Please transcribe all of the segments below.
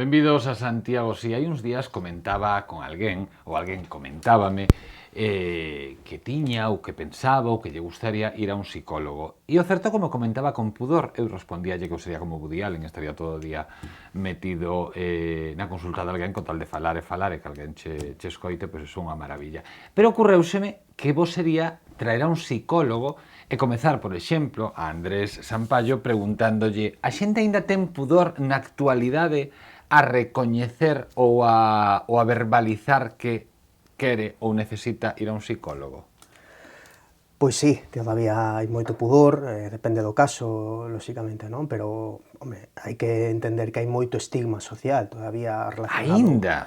Benvidos a Santiago. Si hai uns días comentaba con alguén, ou alguén comentábame, que tiña ou que pensaba ou que lle gustaría ir a un psicólogo. E o certo, como comentaba con pudor, eu respondíalle que eu sería como Woody Allen, estaría todo o día metido na consulta de alguén con tal de falar e que alguén che escoite, pois é unha maravilla. Pero ocurreuseme que vos sería traer a un psicólogo e comezar, por exemplo, a Andrés Sampaio preguntándolle: a xente aínda ten pudor na actualidade a recoñecer ou a verbalizar que quere ou necesita ir a un psicólogo? Pois sí, todavía hai moito pudor, depende do caso, lóxicamente, non? Pero, home, hai que entender que hai moito estigma social todavía relacionado... Aínda?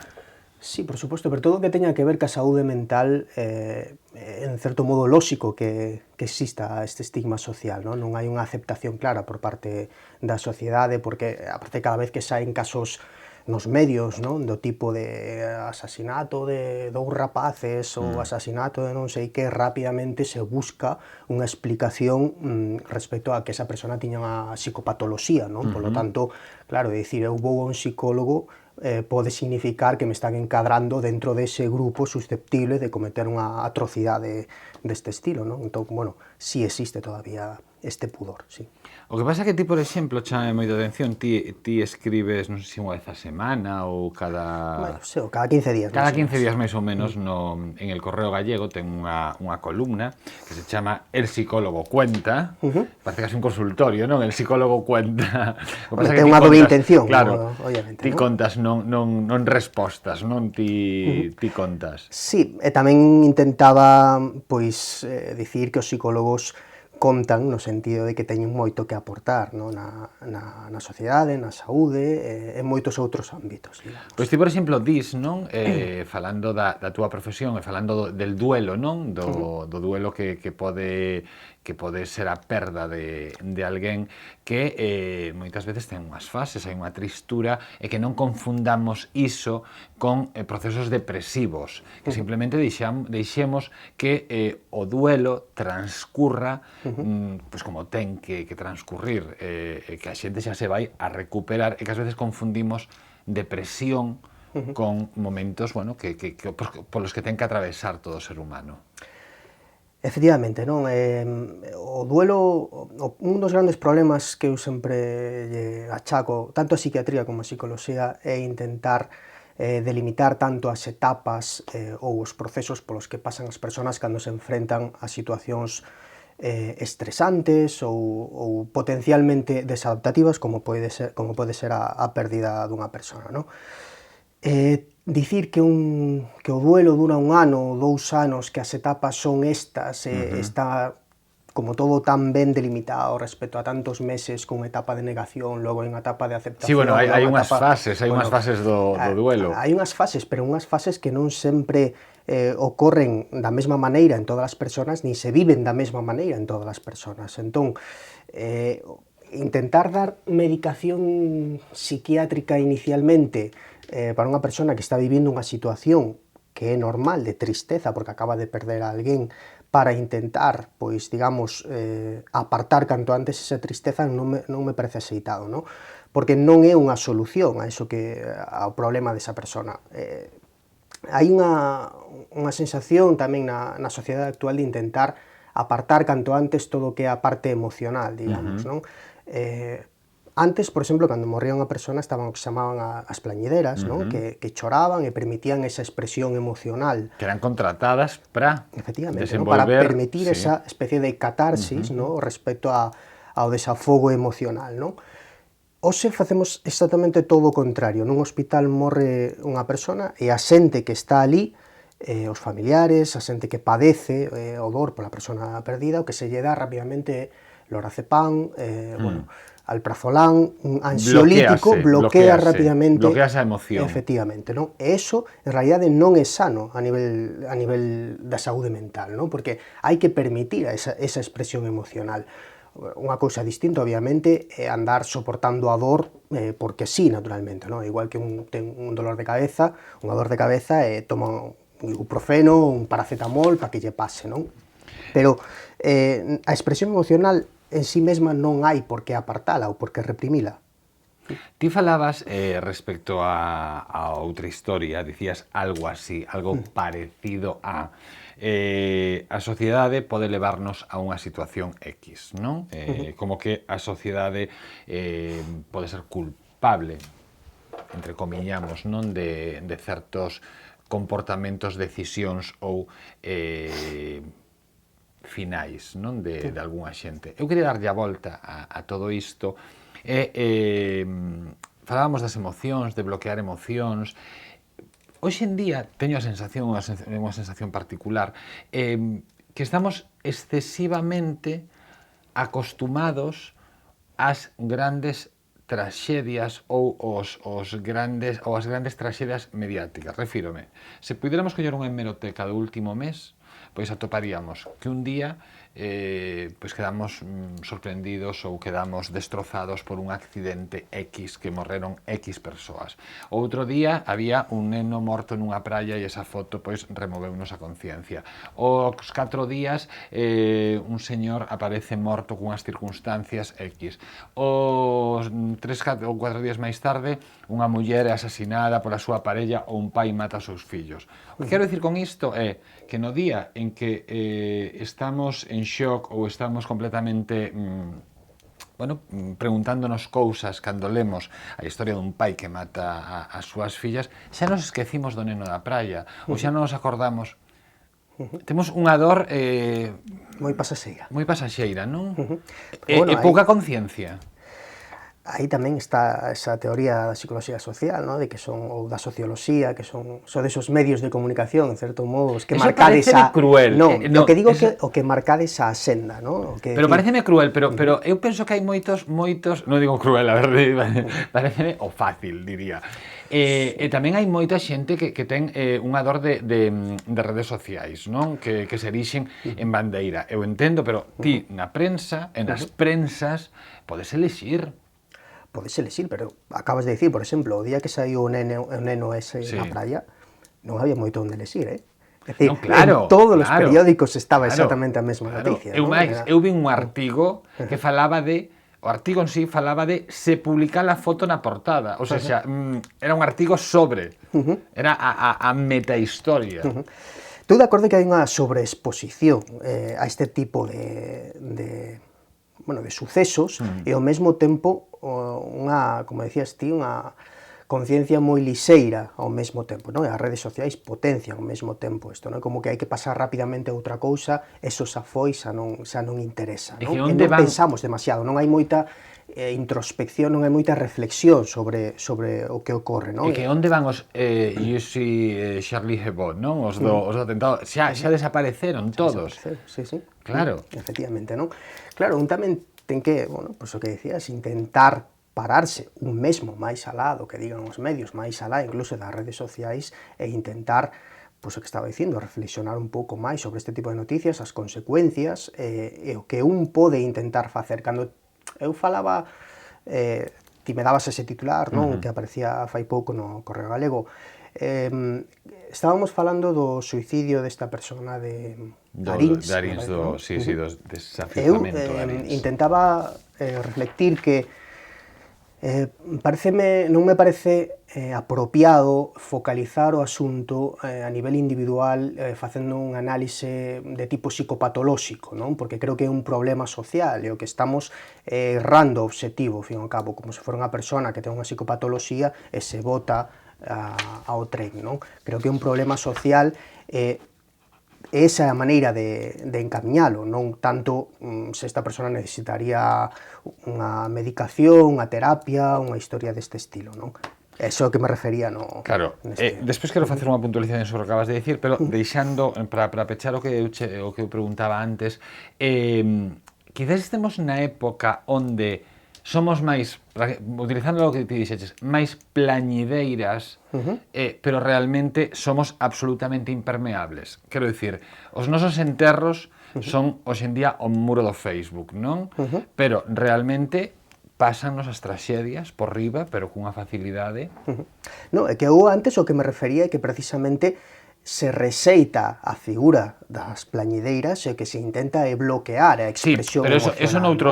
Sí, por suposto, pero todo o que teña que ver ca saúde mental, en certo modo lóxico que exista este estigma social, non? Non hai unha aceptación clara por parte da sociedade, porque aparte cada vez que saen casos nos medios, non? Do tipo de asasinato de 2 rapaces ou asasinato de non sei que, rapidamente se busca unha explicación respecto a que esa persona tiña unha psicopatoloxía, non? Polo tanto, claro, dicir eu vou a un psicólogo pode significar que me están encadrando dentro dese grupo susceptible de cometer unha atrocidade deste estilo, non? Entón, bueno, sí existe todavía este pudor, sí. O que pasa é que ti, por exemplo, chame moito a atención, ti escribes, non sei se unha vez a semana ou Bueno, cada... sí, cada 15 días. Cada 15 días máis ou menos en El Correo Gallego ten unha columna que se chama El psicólogo cuenta, parece casi un consultorio, non? El psicólogo cuenta. O que pasa Ten unha doble intención, claro, obviamente, ti non? contas non respostas, non? Ti contas. Sí, e tamén intentaba, pois, dicir que os psicólogos contan no sentido de que teñen moito que aportar, non? Na sociedade, na saúde e moitos outros ámbitos, digamos. Pois ti, por exemplo, dis, non? Falando da túa profesión e falando del duelo, non? Do duelo que pode ser a perda de alguén que moitas veces ten unhas fases, hai unha tristura e que non confundamos iso con procesos depresivos, que simplemente deixemos que o duelo transcurra pois como ten que transcurrir, que a xente xa se vai a recuperar e que ás veces confundimos depresión con momentos, bueno, que polos que ten que atravesar todo o ser humano. Efectivamente, non? O duelo, un dos grandes problemas que eu sempre lle achaco tanto a psiquiatría como a psicoloxía é intentar delimitar tanto as etapas ou os procesos polos que pasan as persoas cando se enfrentan a situacións estresantes ou potencialmente desadaptativas como pode ser a pérdida dunha persona, non? Dicir que o duelo dura 1 ano ou 2 anos, que as etapas son estas, está como todo tan ben delimitado respecto a tantos meses cunha etapa de negación, logo hai unha etapa de aceptación... Sí, bueno, hai unhas fases, unhas fases do duelo. Hai unhas fases, pero unhas fases que non sempre ocorren da mesma maneira en todas as persoas, nin se viven da mesma maneira en todas as persoas. Entón, intentar dar medicación psiquiátrica inicialmente para unha persona que está vivindo unha situación que é normal, de tristeza, porque acaba de perder a alguén, para intentar, pois, digamos, apartar canto antes esa tristeza, non me parece aceitado, non? Porque non é unha solución a iso ao problema desa persona. Hai unha sensación tamén na sociedade actual de intentar apartar canto antes todo o que é a parte emocional, digamos, non? Antes, por exemplo, cando morría unha persona estaban o que chamaban as plañideras, non? Que choraban e permitían esa expresión emocional. Que eran contratadas para Para desenvolver... permitir esa especie de catarsis, non? Respecto ao desafogo emocional, non? Hoxe facemos exactamente todo o contrario. Nun hospital morre unha persona e a xente que está ali, os familiares, a xente que padece o dor pola persona perdida, o que se lle dá rapidamente lorazepam, bueno, alprazolam, un ansiolítico, bloquea rapidamente... Bloquea esa emoción. Efectivamente, non? E iso, en realidade, non é sano a nivel da saúde mental, non? Porque hai que permitir esa expresión emocional. Unha cousa distinta, obviamente, é andar soportando a dor porque sí, naturalmente, non? Igual que ten un dolor de cabeza, unha dor de cabeza e toma un ibuprofeno, un paracetamol para que lle pase, non? Pero a expresión emocional en sí mesma non hai por que apartala ou por que reprimila. Ti falabas respecto a outra historia, dicías algo así, algo parecido a a sociedade pode levarnos a unha situación X, non? Como que a sociedade pode ser culpable, entre comillamos, non? De certos comportamentos, decisións ou finais, non? De algunha xente. Eu queria darlle a volta a todo isto falábamos das emocións, de bloquear emocións. Hoxe en día teño a sensación, unha sensación particular, que estamos excesivamente acostumados ás grandes traxedias ou as grandes traxedias mediáticas. Refírome, se puidéramos coller unha hemeroteca do último mes, pois atoparíamos que un día pois quedamos sorprendidos ou quedamos destrozados por un accidente X que morreron X persoas. Outro día había un neno morto nunha praia e esa foto pois removeunos a conciencia. Os 4 días un señor aparece morto cunhas circunstancias X. Os 3 ou 4 días máis tarde unha muller é asasinada pola súa parella ou un pai mata os seus fillos. O que quero dicir con isto é que no día en que estamos en shock ou estamos completamente preguntándonos cousas cando lemos a historia dun pai que mata as súas fillas, xa nos esquecimos do neno da praia, ou xa non nos acordamos. Temos unha dor moi pasaxeira, non? E pouca conciencia. Aí tamén está esa teoría da psicología social, ¿no? De que son, ou da socioloxía, que son desos medios de comunicación, en certo modo, os que marcades a... cruel. No, o que digo que o que marcades a senda, ¿no? Pero pareceme cruel, pero eu penso que hai moitos, non digo cruel, a ver, pareceme o fácil, diría. E tamén hai moita xente que ten unha dor de redes sociais, non? Que se erixen en bandeira. Eu entendo, pero ti na prensa, en as prensas, podes elixir. Podes elixir, pero acabas de dicir, por exemplo, o día que saiu o neno ese na praia, non había moito onde elixir, É dicir, en todos os periódicos estaba exactamente a mesma noticia. Eu vi un artigo que falaba de... O artigo en sí falaba de se publicar a foto na portada. O sea, era un artigo sobre. Era a metahistoria. Estou de acordo que hai unha sobreexposición a este tipo de sucesos e ao mesmo tempo unha, como decías ti, unha conciencia moi lixeira ao mesmo tempo, non? As redes sociais potencian ao mesmo tempo isto, non? Como que hai que pasar rapidamente a outra cousa, eso xa foi, xa non interesa, non? E non pensamos demasiado, non hai moita introspección, non hai moita reflexión sobre o que ocorre, non? E que onde van os Charlie Hebdo, non? Os do atentado, xa desapareceron todos. Sí. Claro. Efectivamente, non? Claro, un tamén ten que, pois o que decías, intentar pararse un mesmo máis alá do que digan os medios, máis alá incluso das redes sociais, e intentar, pois o que estaba dicindo, reflexionar un pouco máis sobre este tipo de noticias, as consecuencias, e o que un pode intentar facer. Cando eu falaba, ti me dabas ese titular, non? Que aparecía fai pouco no Correo Galego, estábamos falando do suicidio desta persona de Arins, do desafiuzamento de Arins. Eu intentaba reflectir que non me parece apropiado focalizar o asunto a nivel individual facendo un análise de tipo psicopatolóxico, non? Porque creo que é un problema social e o que estamos errando o obxectivo, ao fin e ao cabo, como se fora unha persona que ten unha psicopatoloxía e se bota ao tren, non? Creo que é un problema social esa é a maneira de encamiñalo, non tanto se esta persona necesitaría unha medicación, unha terapia, unha historia deste estilo, non? Eso é o que me refería, no... Claro, despois quero facer unha puntualización sobre o que acabas de dicir, pero deixando, para pechar o que eu preguntaba antes, quizás estemos na época onde somos máis, utilizando o que ti dixeches, máis plañideiras, pero realmente somos absolutamente impermeables. Quero dicir, os nosos enterros son, hoxe en día, o muro do Facebook, non? Pero realmente pásannos as traxedias por riba, pero cunha facilidade. Non, é que eu antes o que me refería é que precisamente se rexeita a figura das plañideiras e que se intenta bloquear a expresión emocional. Sí, pero eso noutro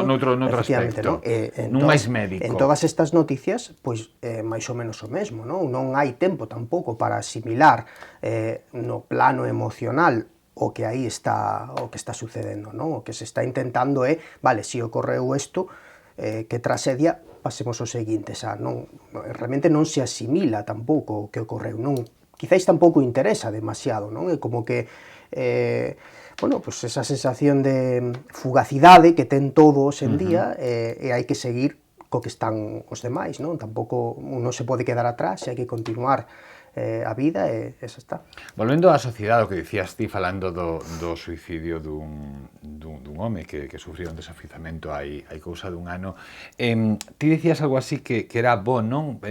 aspecto, non máis médico. En todas estas noticias, pois, máis ou menos o mesmo, non hai tempo tampouco para asimilar no plano emocional o que aí está, o que está sucedendo, o que se está intentando é, vale, se ocorreu isto, que tragedia, pasemos ao seguinte, realmente non se asimila tampouco o que ocorreu, quizáis tampouco interesa demasiado, é como que, bueno, pues esa sensación de fugacidade que ten todo hoxe en día, e hai que seguir co que están os demais, tampouco non se pode quedar atrás, hai que continuar a vida e xa está. Volvendo á sociedade, o que dicías ti falando do suicidio dun home que sufriu un desafizamento hai cousa dun ano, ti dicías algo así que era bo, non?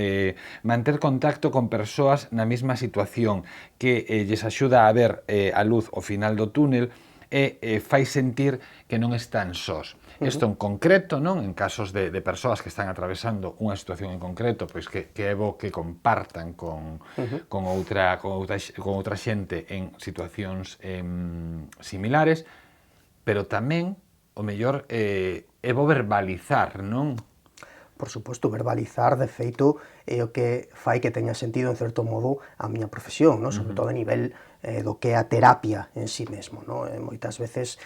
Manter contacto con persoas na mesma situación que lles axuda a ver a luz ao final do túnel e fai sentir que non están sós. Isto en concreto, non? En casos de persoas que están atravesando unha situación en concreto, pois que é bo que compartan con outra xente en situacións similares, pero tamén, o mellor, é bo verbalizar, non? Por suposto, verbalizar, de feito, é o que fai que teña sentido, en certo modo, a miña profesión, sobre todo a nivel do que é a terapia en sí mesmo. Moitas veces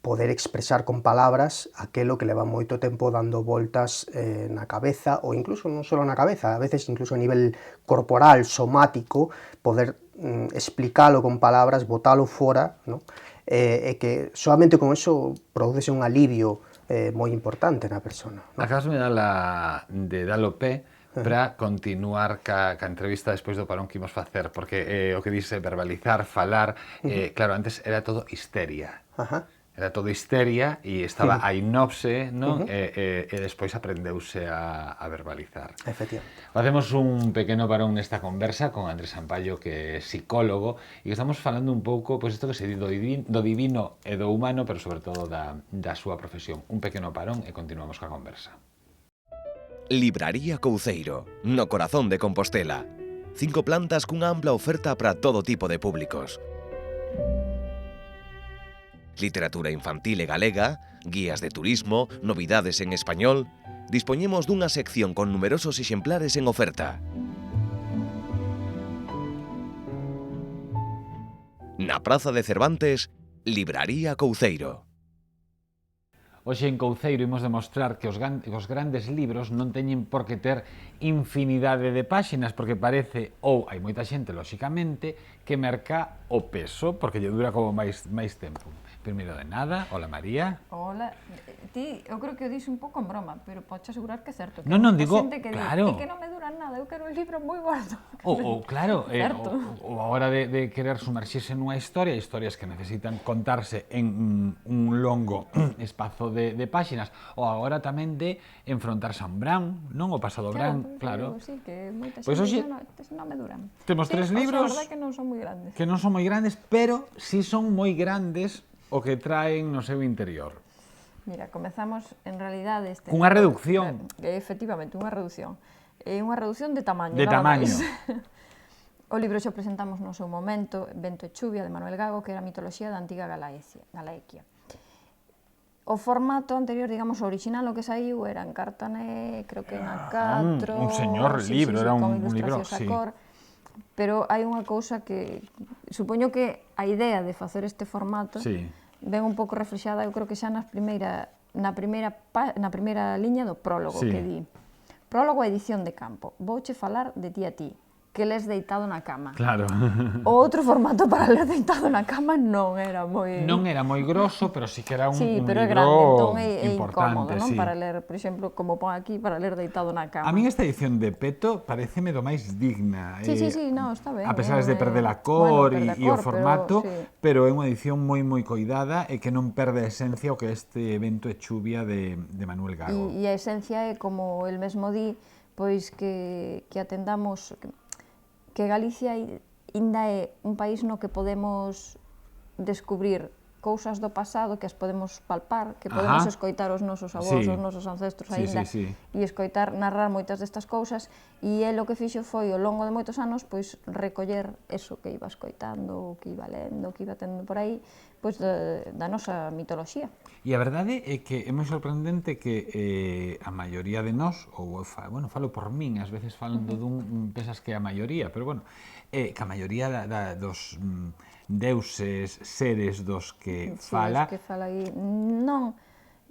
poder expresar con palabras aquelo que leva moito tempo dando voltas na cabeza, ou incluso non só na cabeza, a veces incluso a nivel corporal, somático, poder explicalo con palabras, botalo fora, e que solamente con eso produce un alivio moi importante na persona. Acabas de dar o pé para continuar ca entrevista despois do parón que imos facer, porque o que dice verbalizar, falar, claro, antes era todo histeria. Era todo histeria e estaba a inopse, non? E despois aprendeuse a verbalizar. Efectivamente. Facemos un pequeno parón nesta conversa con Andrés Ampallo, que é psicólogo, e que estamos falando un pouco, pois isto que se di do divino e do humano, pero sobre todo da súa profesión. Un pequeno parón e continuamos coa conversa. Libraría Couceiro, no corazón de Compostela. 5 plantas cunha ampla oferta para todo tipo de públicos. Literatura infantil e galega, guías de turismo, novidades en español. Dispoñemos dunha sección con numerosos exemplares en oferta. Na Praza de Cervantes, Libraría Couceiro. Hoxe en Couceiro imos demostrar que os grandes libros non teñen por que ter infinidade de páxinas, porque parece, ou hai moita xente, lóxicamente, que merca o peso, porque lle dura como máis tempo. Primeiro de nada, hola María. Hola, ti, eu creo que o dixo un pouco en broma, pero podes asegurar que é certo. Non, digo, claro. Que non me dura nada, eu quero un libro moi gordo. Ou claro, ou a hora de querer sumerxirse nunha historia, historias que necesitan contarse en un longo espazo de páxinas, ou agora tamén de enfrontarse a un Bran, non? O pasado Bran, claro. Sí, que moita Pois hoxe non me duran. Temos 3 libros. A verdade que non son moi grandes. Que non son moi grandes, pero si son moi grandes o que traen no seu interior. Mira, comezamos en realidade cunha reducción. Efectivamente, unha reducción. Unha reducción de tamaño. De tamaño. O libro xa presentamos no seu momento, Vento e chuvia, de Manuel Gago, que era a mitoloxía da antiga Galaequia. O formato anterior, digamos, o original, o que saiu era en cartané, creo que na 4... Un señor libro, era un libro, sí. Pero hai unha cousa que... Supoño que a idea de facer este formato ven un pouco reflexada, eu creo que xa na primeira liña do prólogo que di. Prólogo a edición de campo. Vouche falar de ti a ti, que les deitado na cama. Claro. O outro formato para ler deitado na cama non era moi... Non era moi grosso, pero sí que era un pero libro é grande, entón é importante. Incómodo, non? Para ler, por exemplo, como pon aquí, para ler deitado na cama. A mí esta edición de Peto pareceme do máis digna. Sí, non, está ben. A pesar de perder a cor e o formato, pero é unha edición moi coidada e que non perde a esencia o que este Vento e chuvia de Manuel Gago. E a esencia é, como el mesmo di, pois que atendamos... que Galicia ainda é un país no que podemos descubrir cousas do pasado que as podemos palpar, que podemos escoitar os nosos avós, os nosos ancestros aínda, e escoitar, narrar moitas destas cousas, e el o que fixo foi, ao longo de moitos anos, pois recoller eso que iba escoitando, o que iba lendo, o que iba tendo por aí, pois da nosa mitoloxía. E a verdade é que é moi sorprendente que a maioría de nós, ou, bueno, falo por min, ás veces falando dun, pensas que a maioría, pero bueno, que a maioría dos deuses, seres dos que fala, que fala aí, non,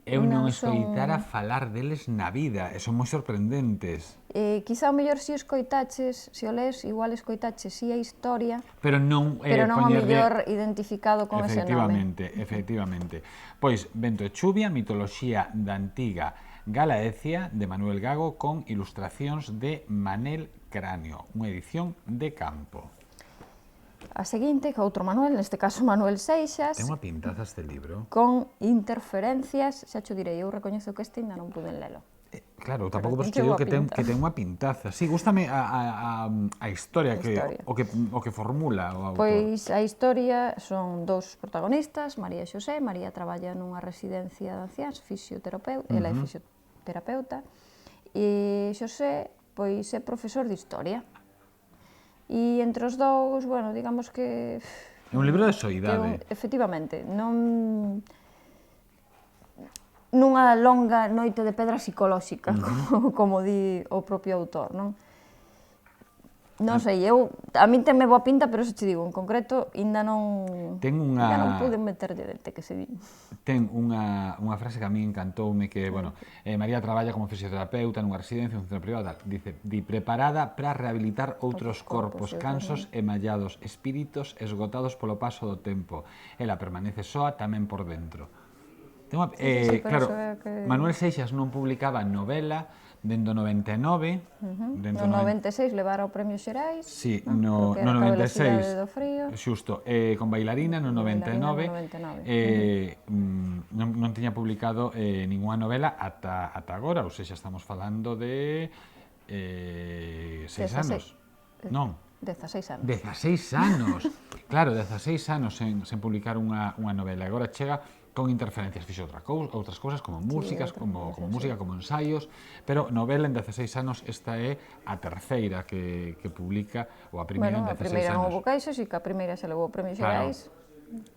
eu non escoitara falar deles na vida, e son moi sorprendentes. Quizá o mellor si escoitaches, si o lees, igual escoitaches si a historia, pero non o mellor identificado con ese nome. Efectivamente. Pois, Vento e chuvia, mitoloxía da antiga Galaecia, de Manuel Gago, con ilustracións de Manel Cráneo, unha edición de campo. A seguinte, que outro Manuel, neste caso Manuel Seixas. Ten unha pintaza este libro. Con interferencias, xa cho direi, eu recoñezo que este ainda non pude lelo. Claro, tampouco vos digo que ten unha pintaza. Si, gústame a historia, o que formula o autor. Pois a historia son dous protagonistas, María e Xosé. María traballa nunha residencia de anciáns, ela é fisioterapeuta, e Xosé, pois, é profesor de historia. E entre os dous, bueno, digamos que... É un libro de soidade. Efectivamente, nunha longa noite de pedra psicolóxica, como di o propio autor, non? Non sei, a min tenme boa pinta, pero se che digo, en concreto, ainda non pude meterlle dente, que se di. Ten unha frase que a mí encantoume, que, bueno, María traballa como fisioterapeuta nunha residencia, un centro privado, dice, preparada para rehabilitar outros corpos cansos e mallados, espíritos esgotados polo paso do tempo. Ela permanece soa tamén por dentro. Claro, Manuel Seixas non publicaba novela dende o 99. No 96 levara o Premio Xerais. Sí, no 96, xusto, con Bailarina no 99. Non tiña publicado ninguna novela ata agora, ou seja, estamos falando de 6 anos. Non. 16 anos. 16 anos. Claro, 16 anos sen publicar unha novela. Agora chega con interferencias, fixo outras cousas como músicas, como música, como ensaios, pero novela en 16 anos, esta é a terceira que publica, ou a primeira en 16 anos. A primeira non houbo caixos, e que a primeira se levou o Premio Xerais.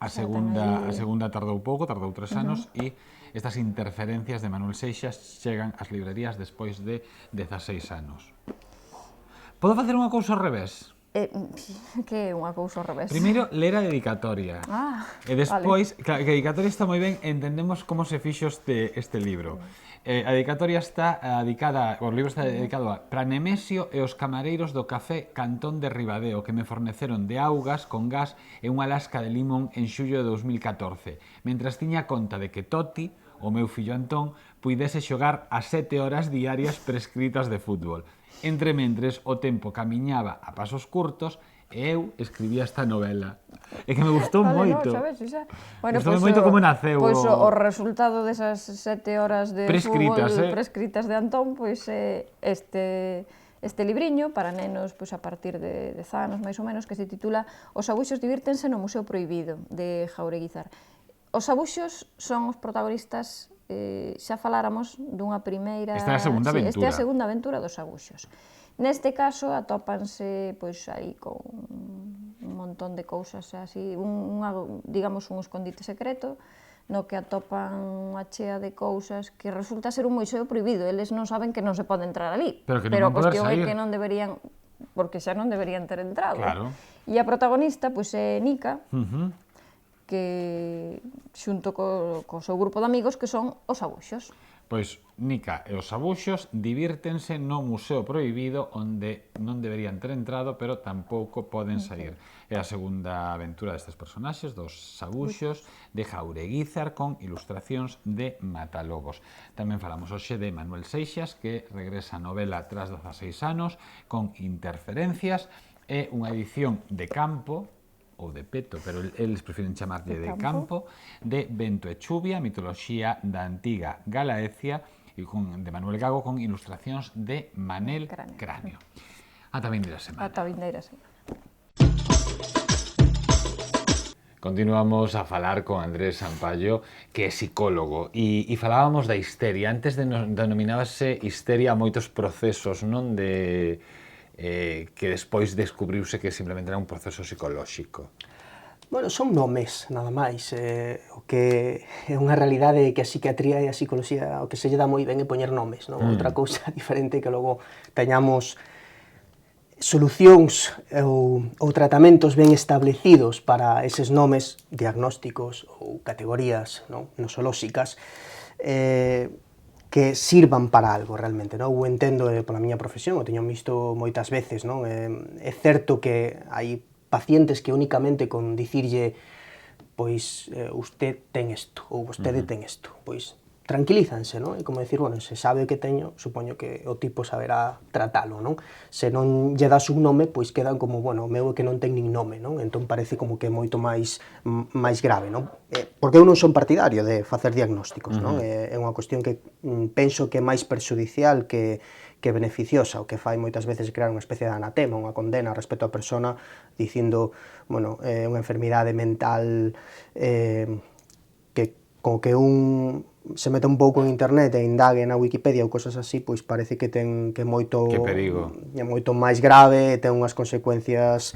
A segunda tardou pouco, tardou 3 anos, e estas interferencias de Manuel Seixas chegan ás librerías despois de 16 anos. Podo facer unha cousa ao revés? Que é unha cousa ao revés? Primeiro, ler a dedicatoria. E despois, que a dedicatoria está moi ben, entendemos como se fixo este libro. A dedicatoria está dedicada, o libro está dedicado a para Nemesio e os camareiros do café Cantón de Ribadeo, que me forneceron de augas con gas e unha lasca de limón en xullo de 2014, mentras tiña conta de que Toti, o meu fillo Antón, puidese xogar a 7 horas diarias prescritas de fútbol. Entre mentres, o tempo camiñaba a pasos curtos e eu escribía esta novela. É que me gustou moito. Gustoume moito como naceu. Pois o resultado desas 7 horas de fútbol prescritas de Antón, pois é este libriño para nenos a partir de 10 anos, máis ou menos, que se titula Os abuxos divírtense no Museo Prohibido, de Jaureguizar. Os abuxos son os protagonistas. Xa faláramos dunha primeira... Esta é a segunda aventura. Esta é a segunda aventura dos abuxos. Neste caso, atópanse aí con un montón de cousas así, digamos un escondite secreto, no que atopan unha chea de cousas que resulta ser un museo prohibido. Eles non saben que non se pode entrar ali. Pero a cuestión é que non deberían, porque xa non deberían ter entrado. Claro. E a protagonista, é Nica, que xunto co seu grupo de amigos, que son os abuxos. Pois Nica e os abuxos divírtense no Museo Prohibido, onde non deberían ter entrado, pero tampouco poden sair. É a segunda aventura destes personaxes, dos abuxos, de Jaureguizar, con ilustracións de Matalobos. Tamén falamos hoxe de Manuel Seixas, que regresa a novela tras 16 anos, con interferencias, é unha edición de campo, ou de peto, pero eles prefiren chamarlle de campo, de Vento e chuvia, mitoloxía da antiga Galaecia, de Manuel Gago, con ilustracións de Manel Cráneo. Ata vindeira semana. Ata vindeira semana. Continuamos a falar con Andrés Sampaio, que é psicólogo, e falábamos da histeria. Antes denominábase histeria a moitos procesos, non? Que despois descubriuse que simplemente era un proceso psicolóxico. Bueno, son nomes, nada máis. O que é unha realidade que a psiquiatría e a psicoloxía o que se lle dá moi ben é poñer nomes, non? Outra cousa diferente que logo teñamos solucións ou tratamentos ben establecidos para eses nomes diagnósticos ou categorías, non? Nosolóxicas, que sirvan para algo realmente, non? Eu entendo pola miña profesión, o teño visto moitas veces, non? É certo que hai pacientes que únicamente con dicirlle pois usted ten isto ou vostede ten isto, pois tranquilízanse, non? E como decir, bueno, se sabe o que teño, supoño que o tipo saberá tratalo, non? Se non lle das un nome, pois quedan como, bueno, o meu é que non ten nin nome, non? Entón parece como que é moito máis grave, non? Porque eu non son partidario de facer diagnósticos, non? É unha cuestión que penso que é máis perxudicial que beneficiosa, o que fai moitas veces crear unha especie de anatema, unha condena respecto á persona, dicindo, bueno, unha enfermidade mental que como que un se mete un pouco en internet e indague na Wikipedia ou cosas así, pois parece que ten que moito Que perigo. é moito máis grave e ten unhas consecuencias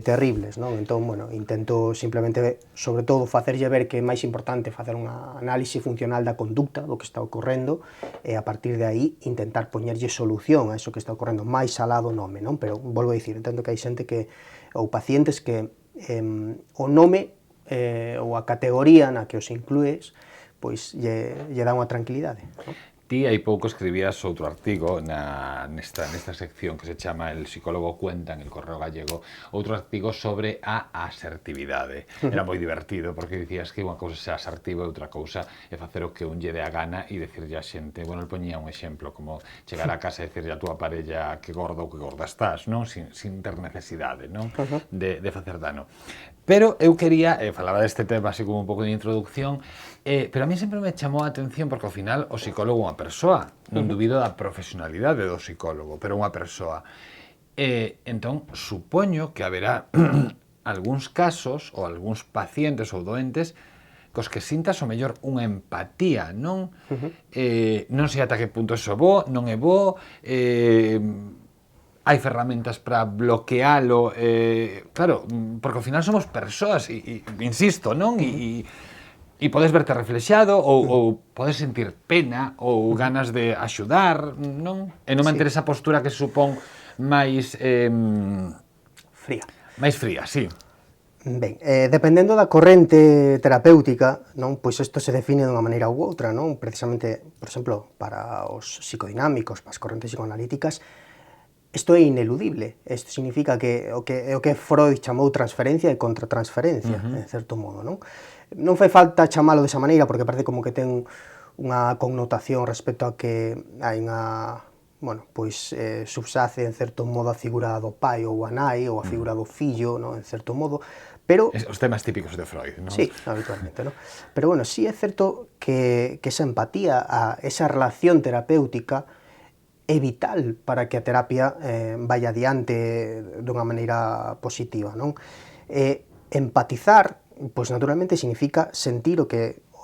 terribles, non? Entón, bueno, intento simplemente, sobre todo, facerlle ver que é máis importante facer unha análise funcional da conducta do que está ocorrendo e a partir de aí intentar poñerlle solución a eso que está ocorrendo máis alá do nome, non? Pero, volvo a dicir, entendo que hai xente que, ou pacientes que o nome ou a categoría na que os inclues pois lle dá unha tranquilidade, non? Ti hai pouco escribías outro artigo nesta sección que se chama El psicólogo cuenta en El Correo Gallego, outro artigo sobre a asertividade. Era moi divertido porque dicías que unha cousa é ser asertivo e outra cousa é facer o que un lle dé a gana e decirlle a xente. Bueno, el poñía un exemplo como chegar a casa e decirlle a túa parella que gordo ou que gorda estás, non? Sin ter necesidade, non? De facer dano. Pero eu quería, falaba deste tema así como un pouco de introducción, pero a mí sempre me chamou a atención porque ao final o psicólogo é unha persoa, non dubido da profesionalidade do psicólogo, pero unha persoa. Entón, supoño que haberá algúns casos ou algúns pacientes ou doentes cos que sintas o mellor unha empatía, non? Non sei ata que punto é bo, non é bo, hai ferramentas para bloquealo, claro, porque ao final somos persoas, e insisto, non? E podes verte reflexado, ou podes sentir pena, ou ganas de axudar, non? E non manter esa postura que se supón máis... Fría. Máis fría, sí. Ben, dependendo da corrente terapéutica, non? Pois isto se define dunha maneira ou outra, non? Precisamente, por exemplo, para os psicodinámicos, para as correntes psicoanalíticas, isto é ineludible. Isto significa que o que Freud chamou transferencia e contratransferencia, en certo modo, non? Non fai falta chamalo desa maneira porque parece como que ten unha connotación respecto a que hai unha, bueno, pois subsace en certo modo a figura do pai ou a nai ou a figura do fillo, non? En certo modo, pero Os temas típicos de Freud, non? sí, habitualmente, non? Pero bueno, sí é certo que esa empatía, esa relación terapéutica é vital para que a terapia vaya adiante dunha maneira positiva, non? Empatizar, pois naturalmente significa sentir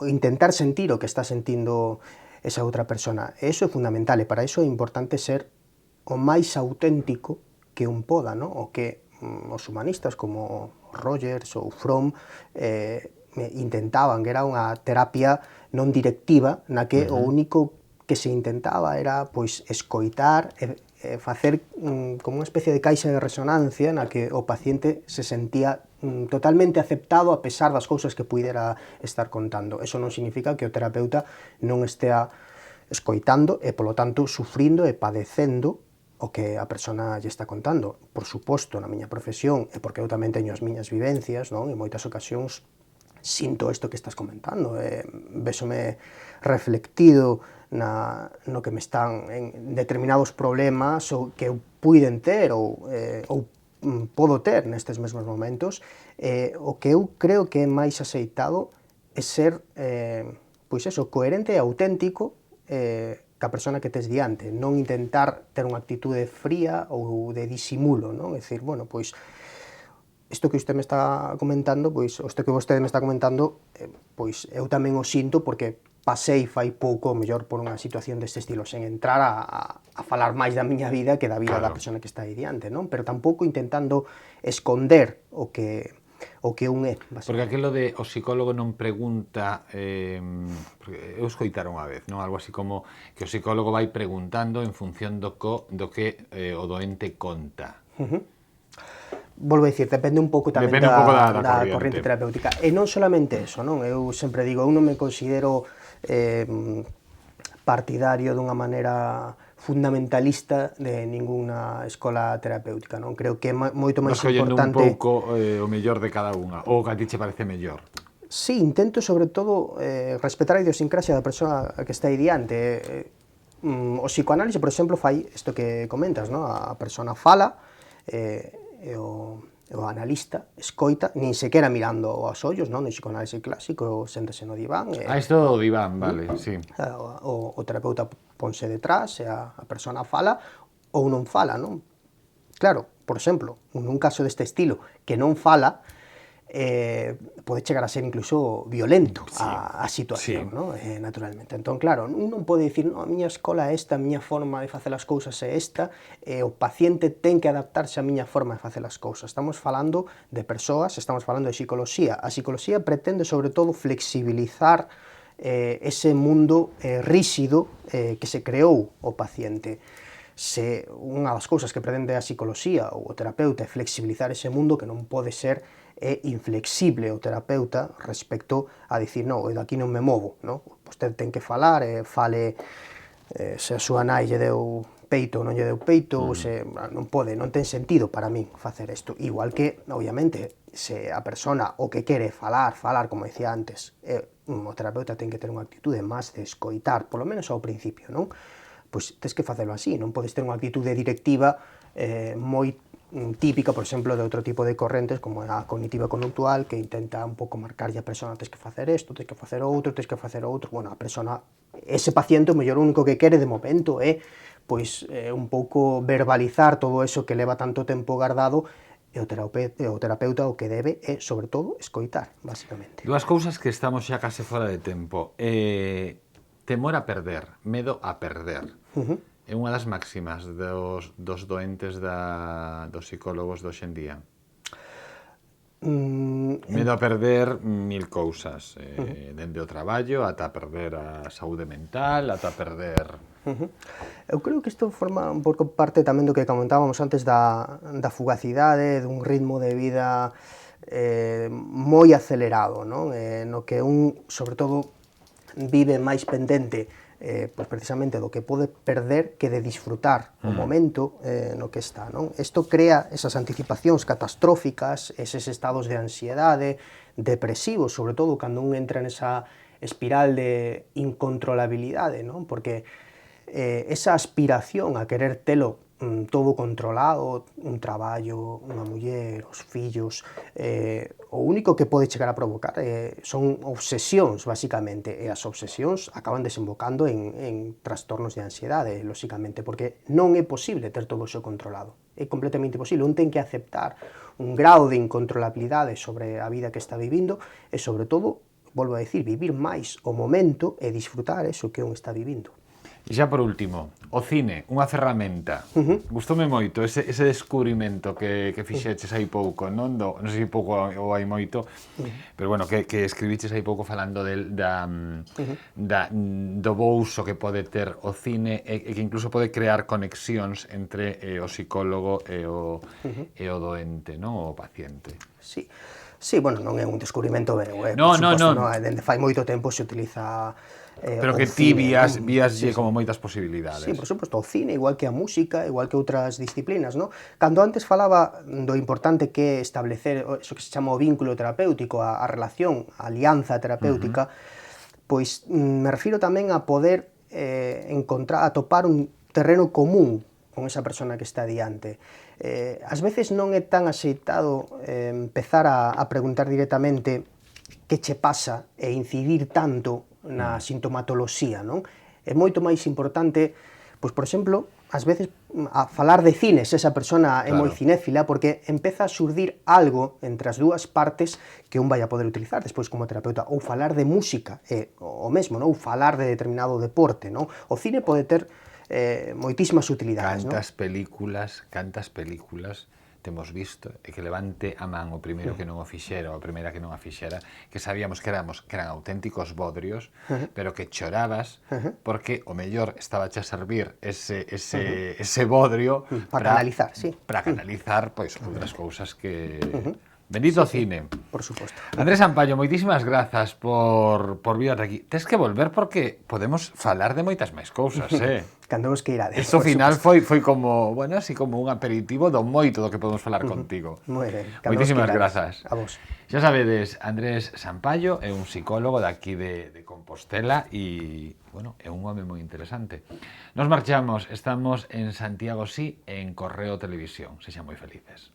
intentar sentir o que está sentindo esa outra persona. E iso é fundamental, e para iso é importante ser o máis auténtico que un poda, non? O que os humanistas como Rogers ou Fromm intentaban, que era unha terapia non directiva, na que o único que se intentaba era pois escoitar e facer como unha especie de caixa de resonancia na que o paciente se sentía totalmente aceptado a pesar das cousas que puidera estar contando. Eso non significa que o terapeuta non estea escoitando e, polo tanto, sufrindo e padecendo o que a persona lle está contando. Por suposto, na miña profesión, e porque eu tamén teño as miñas vivencias, non? En moitas ocasións sinto isto que estás comentando, vésome reflectido no que me están en determinados problemas ou que eu puiden ter ou podo ter nestes mesmos momentos. O que eu creo que é máis aceitado é ser, pois eso, coherente e auténtico ca persona que tes diante, non intentar ter unha actitude fría ou de disimulo, non? É dicir, bueno, pois isto que usted me está comentando, pois, isto que vostede me está comentando, pois eu tamén o sinto porque pasei fai pouco, mellor, por unha situación deste estilo, sen entrar a falar máis da miña vida que da vida da persona que está aí diante, non? Pero tampouco intentando esconder o que un é, basicamente. Porque aquilo de o psicólogo non pregunta, eu escoitar unha vez, non? Algo así como que o psicólogo vai preguntando en función do que o doente conta. Volvo a dicir, depende un pouco tamén da corriente terapéutica. E non solamente eso, non? Eu sempre digo, eu non me considero partidario dunha maneira fundamentalista de ninguna escola terapéutica, non? Creo que é moito máis importante... un pouco o mellor de cada unha, ou que a ti che parece mellor. Sí, intento sobre todo respetar a idiosincrasia da persoa que está aí diante. O psicoanálise, por exemplo, fai isto que comentas, non? A persona fala, e o analista escoita, nin sequera mirando aos ollos, non? No psicoanálise clásico, séntase no diván. Isto do diván, vale, sí. O terapeuta ponse detrás e a persona fala ou non fala, non? Claro, por exemplo, nun caso deste estilo, que non fala, pode chegar a ser incluso violento a situación, non? Naturalmente. Entón, claro, un non pode dicir, non, a miña escola é esta, a miña forma de facer as cousas é esta, e o paciente ten que adaptarse á miña forma de facer as cousas. Estamos falando de persoas, estamos falando de psicoloxía. A psicoloxía pretende, sobre todo, flexibilizar ese mundo ríxido que se creou o paciente. Se unha das cousas que pretende a psicoloxía ou o terapeuta é flexibilizar ese mundo, que non pode ser inflexible o terapeuta respecto a dicir, non, eu daqui non me movo, non? Vostede ten que falar, fale se a súa nai lle deu peito ou non lle deu peito, se non pode, non ten sentido para min facer isto. Igual que, obviamente, se a persona o que quere falar, como decía antes, o terapeuta ten que ter unha actitude máis de escoitar, polo menos ao principio, non? Pois tens que facelo así, non podes ter unha actitude directiva moi típica, por exemplo, de outro tipo de correntes, como a cognitiva conductual, que intenta un pouco marcarlle a persona, tens que facer isto, tens que facer outro, tens que facer outro. Bueno, a persona, ese paciente, o mellor único que quere de momento é pois un pouco verbalizar todo eso que leva tanto tempo guardado, e o terapeuta o que debe é, sobre todo, escoitar, basicamente. Dúas cousas que estamos xa case fora de tempo. Temor a perder, medo a perder. É unha das máximas dos doentes dos psicólogos de hoxe en día. Medo a perder mil cousas, dende o traballo, ata perder a saúde mental, ata perder... Eu creo que isto forma un pouco parte tamén do que comentábamos antes da fugacidade, dun ritmo de vida moi acelerado, non? No que un, sobre todo, vive máis pendente pois precisamente do que pode perder que de disfrutar o momento no que está, non? Isto crea esas anticipacións catastróficas, eses estados de ansiedade, depresivos, sobre todo cando un entra nesa espiral de incontrolabilidade, non? Porque esa aspiración a querer telo todo controlado, un traballo, unha muller, os fillos, o único que pode chegar a provocar son obsesións, basicamente, e as obsesións acaban desembocando en trastornos de ansiedade, lóxicamente, porque non é posible ter todo iso controlado, é completamente imposible, un ten que aceptar un grado de incontrolabilidade sobre a vida que está vivindo e, sobre todo, volvo a dicir, vivir máis o momento e disfrutar eso que un está vivindo. E xa por último, o cine, unha ferramenta. Gustoume moito ese descubrimento que fixeches hai pouco, non sei se pouco ou hai moito, pero bueno, que escribiches hai pouco falando do bouso que pode ter o cine e que incluso pode crear conexións entre o psicólogo e o doente, non? O paciente. Sí. Sí, bueno, non é un descubrimento meu, No, por suposto, non. Dende fai moito tempo se utiliza pero que ti víaslle como moitas posibilidades. Sí, por suposto, o cine, igual que a música, igual que outras disciplinas, non? Cando antes falaba do importante que é establecer eso que se chama o vínculo terapéutico, a relación, a alianza terapéutica, pois me refiro tamén a poder atopar un terreno común con esa persona que está diante. Ás veces non é tan axeitado empezar a preguntar directamente que che pasa e incidir tanto na sintomatoloxía, non? É moito máis importante, pois, por exemplo, ás veces a falar de cines, esa persona é moi Claro. cinéfila, porque empeza a xurdir algo entre as dúas partes que un vai a poder utilizar despois como terapeuta, ou falar de música, o mesmo, non? Ou falar de determinado deporte, non? O cine pode ter moitísimas utilidades, non? Cantas películas temos visto e que levante a man o primeiro que non o fixera, ou a primeira que non a fixera, que sabíamos que eran auténticos bodrios, pero que chorabas porque o mellor estaba a servir ese bodrio Para canalizar, sí. para canalizar pois outras cousas que bendito cine. Por suposto. Andrés Ampallo, moitísimas grazas por vir ata aquí. Tes que volver porque podemos falar de moitas máis cousas, Cando vos que irades. Isto por final suposto. foi como, bueno, así como un aperitivo do moito do que podemos falar contigo. Moi ben. Cando vos Moitísimas que irades. grazas. A vos. Xa sabedes, Andrés Sampaio é un psicólogo daqui de Compostela e, bueno, é un home moi interesante. Nos marchamos, estamos en Santiago Sí, en Correo Televisión. Sexan moi felices.